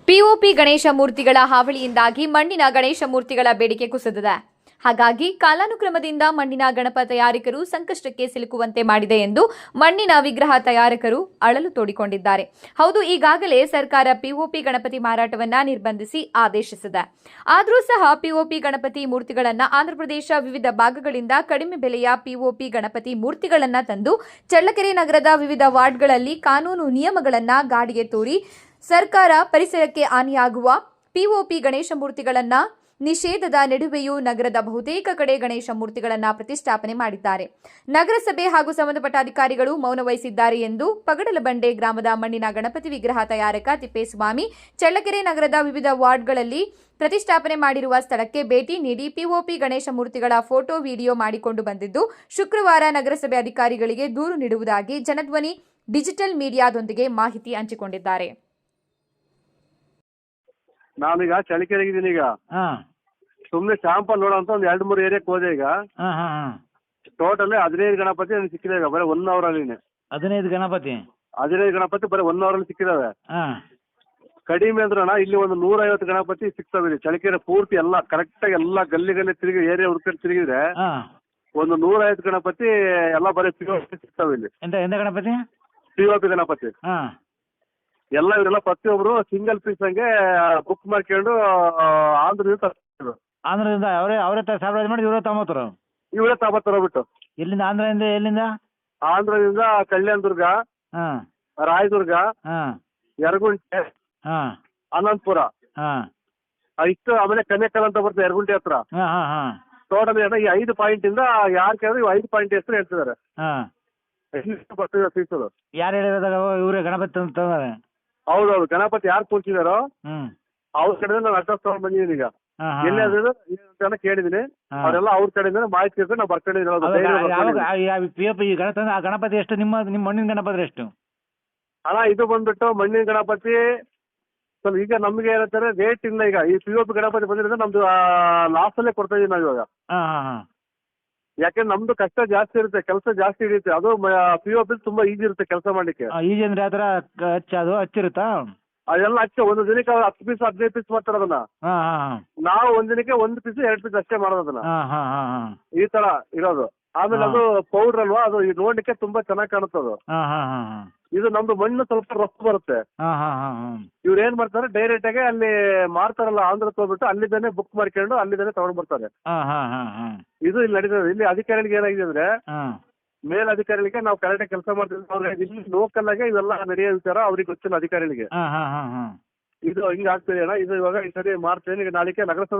POP Ganesha ಮೂರ್ತಿಗಳ ಹಾವಳಿಯಿಂದಾಗಿ ಮಣ್ಣಿನ ಗಣೇಶ ಮೂರ್ತಿಗಳ ಬೇಡಿಕೆ ಕುಸಿದಿದೆ. ಹಾಗಾಗಿ ಕಾಲಾನುಕ್ರಮದಿಂದ ಮಣ್ಣಿನ ಗಣಪ ತಯಾರಕರು ಸಂಕಷ್ಟಕ್ಕೆ ಸಿಲುಕುವಂತೆ ಮಾಡಿದೆ ಎಂದು ಮಣ್ಣಿನ ವಿಗ್ರಹ ತಯಾರಕರು ಅಳಲು ತೋಡಿಕೊಂಡಿದ್ದಾರೆ. ಹೌದು, ಈಗಾಗಲೇ ಸರ್ಕಾರ ಪಿಒಪಿ ಗಣಪತಿ ಮಾರಾಟವನ್ನ ನಿರ್ಬಂಧಿಸಿ ಆದೇಶಿಸಿದೆ. ಆದರೂ ಸಹ ಪಿಒಪಿ ಗಣಪತಿ ಮೂರ್ತಿಗಳನ್ನು ಆಂಧ್ರಪ್ರದೇಶ ವಿವಿಧ ಭಾಗಗಳಿಂದ ಕಡಿಮೆ ಬೆಲೆಯ ಪಿಒಪಿ ಗಣಪತಿ ಮೂರ್ತಿಗಳನ್ನು ತಂದು ಚಳ್ಳಕೆರೆ ನಗರದ ವಿವಿಧ ವಾರ್ಡ್ಗಳಲ್ಲಿ ಕಾನೂನು ನಿಯಮಗಳನ್ನು ಗಾಡಿಗೆ ತೂರಿ ಸರ್ಕಾರ ಪರಿಸರಕ್ಕೆ ಹಾನಿಯಾಗುವ ಪಿಒಪಿ ಗಣೇಶ ಮೂರ್ತಿಗಳನ್ನು ನಿಷೇಧದ ನಡುವೆಯೂ ನಗರದ ಬಹುತೇಕ ಕಡೆ ಗಣೇಶ ಮೂರ್ತಿಗಳನ್ನು ಪ್ರತಿಷ್ಠಾಪನೆ ಮಾಡಿದ್ದಾರೆ. ನಗರಸಭೆ ಹಾಗೂ ಸಂಬಂಧಪಟ್ಟ ಅಧಿಕಾರಿಗಳು ಮೌನ ವಹಿಸಿದ್ದಾರೆ ಎಂದು ಪಗಡಲಬಂಡೆ ಗ್ರಾಮದ ಮಣ್ಣಿನ ಗಣಪತಿ ವಿಗ್ರಹ ತಯಾರಕ ತಿಪ್ಪೇಸ್ವಾಮಿ ಚಳ್ಳಕೆರೆ ನಗರದ ವಿವಿಧ ವಾರ್ಡ್ಗಳಲ್ಲಿ ಪ್ರತಿಷ್ಠಾಪನೆ ಮಾಡಿರುವ ಸ್ಥಳಕ್ಕೆ ಭೇಟಿ ನೀಡಿ ಪಿಒಪಿ ಗಣೇಶ ಮೂರ್ತಿಗಳ ಫೋಟೋ ವಿಡಿಯೋ ಮಾಡಿಕೊಂಡು ಬಂದಿದ್ದು, ಶುಕ್ರವಾರ ನಗರಸಭೆ ಅಧಿಕಾರಿಗಳಿಗೆ ದೂರು ನೀಡುವುದಾಗಿ ಜನಧ್ವನಿ ಡಿಜಿಟಲ್ ಮೀಡಿಯಾದೊಂದಿಗೆ ಮಾಹಿತಿ ಹಂಚಿಕೊಂಡಿದ್ದಾರೆ. ನಾನೀಗ ಚಳ್ಳಕೆರೆಗಿದ್ದೀನಿ. ಈಗ ಸುಮ್ಮನೆ ಶಾಂಪಲ್ ನೋಡೋ ಅಂತ ಒಂದು 2-3 ಏರಿಯಾಕ್ಕೆ ಹೋದೆ. ಈಗ ಟೋಟಲ್ 15 ಗಣಪತಿ ನನಗೆ ಸಿಕ್ಕಿದೆ. ಈಗ ಬರೀ 1 ಅವರಲ್ಲಿ 15 ಗಣಪತಿ ಬರೀ 1 ಅವರಲ್ಲಿ ಸಿಕ್ಕಿದಾವೆ. ಕಡಿಮೆ ಅಂದ್ರಣ ಇಲ್ಲಿ ಒಂದು 150 ಗಣಪತಿ ಸಿಗ್ತವೆ. ಚಳ್ಳಕೆರೆ ಪೂರ್ತಿ ಎಲ್ಲ ಕರೆಕ್ಟಾಗಿ ಎಲ್ಲ ಗಲ್ಲಿ ತಿರುಗಿ ಏರಿಯಾ ಹುಡುಕಿ ತಿರುಗಿದ್ರೆ ಒಂದು 150 ಗಣಪತಿ ಎಲ್ಲ ಬರೀ ಪಿಒಪಿ ಸಿಗ್ತವೆ ಇಲ್ಲಿ. ಗಣಪತಿ ಪಿಒಪಿ ಗಣಪತಿ ಎಲ್ಲ ಇವರೆಲ್ಲ ಪ್ರತಿಯೊಬ್ರು ಸಿಂಗಲ್ ಪೀಸ್ ಹಂಗೆ ಬುಕ್ ಮಾಡ್ಕೊಂಡು ಆಂಧ್ರದಿಂದ ಅವರೇ ಸರಬರಾಜು ಮಾಡಿ ಇವರೇ ತಗೋಬಿಟ್ಟು ಎಲ್ಲಿಂದ ಎಲ್ಲಿಂದ ಆಂಧ್ರದಿಂದ ಕಲ್ಯಾಣದುರ್ಗ, ರಾಯದುರ್ಗ, ಯರಗುಂಟೆ, ಅನಂತಪುರ ಇಷ್ಟು, ಆಮೇಲೆ ಕನ್ಯಾಕಲ್ ಅಂತ ಬರ್ತದೆ ಯರಗುಂಟೆ ಹತ್ರ. ಟೋಟಲ್ ಈ 5 ಪಾಯಿಂಟ್ ಇಂದ ಯಾರು ಕೇಳಿದ್ರೆ 5 ಪಾಯಿಂಟ್ ಹೆಸರು ಹೇಳ್ತಿದ್ದಾರೆ. ಫೀಸು ಯಾರು ಹೇಳಿರೋದಾಗ ಇವ್ರೆ ಗಣಪತಿ ಹೌದೌದು, ಗಣಪತಿ ಯಾರು ಕೂರ್ಸಿದಾರೋ ಅವ್ರ ಕಡೆಯಿಂದ ನಾನು ಅಡ್ರೆಸ್ ತಗೊಂಡ್ ಬಂದಿದ್ದೀನಿ. ಈಗ ಎಲ್ಲಿ ಕೇಳಿದೀನಿ, ಅವರೆಲ್ಲ ಅವ್ರ ಕಡೆಯಿಂದ ಮಾಹಿತಿ ಕೇಳ್ಕೊಂಡು ನಾವು ಪಿಒಪಿ ಗಣಪತಿ ಎಷ್ಟು? ನಿಮ್ಮ ಮಣ್ಣಿನ ಗಣಪತಿ ಎಷ್ಟು ಅಣ್ಣ? ಇದು ಬಂದ್ಬಿಟ್ಟು ಮಣ್ಣಿನ ಗಣಪತಿ ಸ್ವಲ್ಪ ಈಗ ನಮ್ಗೆ ಏನಂತಾರೆ ರೇಟ್ ಇಲ್ಲ. ಈಗ ಈ ಪಿಒಪಿ ಗಣಪತಿ ಬಂದಿರೋದ್ರೆ ನಮ್ದು ಲಾಸ್ ಅಲ್ಲೇ ಕೊಡ್ತಾ ಇದೀವಿ ನಾವು ಇವಾಗ. ಯಾಕೆಂದ್ರೆ ನಮ್ದು ಕಷ್ಟ ಜಾಸ್ತಿ ಇರುತ್ತೆ, ಕೆಲಸ ಜಾಸ್ತಿ ಹಿಡಿಯುತ್ತೆ. ಅದು ಪಿಒಪಿ ತುಂಬಾ ಈಜಿ ಇರುತ್ತೆ ಕೆಲಸ ಮಾಡ್ಲಿಕ್ಕೆ. ಈಜಿ ಅಂದ್ರೆ ಯಾವ ತರ ಹಚ್ಚಿರುತ್ತಾ? ಅದೆಲ್ಲ ಒಂದು ದಿನಕ್ಕೆ 10 ಪೀಸ್ 15 ಪೀಸ್ ಮಾಡ್ತಾರೆ ಅದನ್ನ. ನಾವು ಒಂದ್ ದಿನಕ್ಕೆ 1 ಪೀಸ್ 2 ಪೀಸ್ ಅಷ್ಟೇ ಮಾಡೋದು ಅದನ್ನ. ಈ ತರ ಇರೋದು. ಆಮೇಲೆ ಅದು ಪೌಡರ್ ಅಲ್ವಾ, ಅದು ನೋಡ್ಲಿಕ್ಕೆ ತುಂಬಾ ಚೆನ್ನಾಗಿ ಕಾಣುತ್ತೆ ಅದು. ಇದು ನಮ್ದು ಮಣ್ಣು ಸ್ವಲ್ಪ ರಫ್ ಬರುತ್ತೆ. ಇವ್ರು ಏನ್ ಮಾಡ್ತಾರೆ, ಡೈರೆಕ್ಟ್ ಆಗಿ ಅಲ್ಲಿ ಮಾರ್ತಾರಲ್ಲ ಆಂಧ್ರಕ್ಕೆ ಹೋಗ್ಬಿಟ್ಟು ಅಲ್ಲಿದ್ದಾನೆ ಬುಕ್ ಮಾಡ್ಕೊಂಡು ಅಲ್ಲಿದ್ದಾನೆ ತಗೊಂಡ್ ಬರ್ತಾರೆ. ಇದು ಇಲ್ಲಿ ನಡೀತದೆ. ಇಲ್ಲಿ ಅಧಿಕಾರಿಗಳಿಗೆ ಏನಾಗಿದೆ ಅಂದ್ರೆ, ಮೇಲ್ ಅಧಿಕಾರಿಗಳಿಗೆ ನಾವು ಕರೆಕ್ಟಾಗಿ ಕೆಲಸ ಮಾಡ್ತೀವಿ. ಅವ್ರಿಗೆ ಇಲ್ಲಿ ಲೋಕಲ್ ಆಗಿ ಇವೆಲ್ಲ ನಡೆಯೋ ವಿಚಾರ ಅವ್ರಿಗೆ ಗೊತ್ತಿಲ್ಲ ಅಧಿಕಾರಿಗಳಿಗೆ. ಇದು ಹಿಂಗ ಆಗ್ತದೆ ಅಣ್ಣ. ಇದು ಇವಾಗ ಈ ಸರಿ ಮಾಡ್ತೇನೆ. ಈಗ ನಾಳೆಗೆ ನಗರಸಭೆ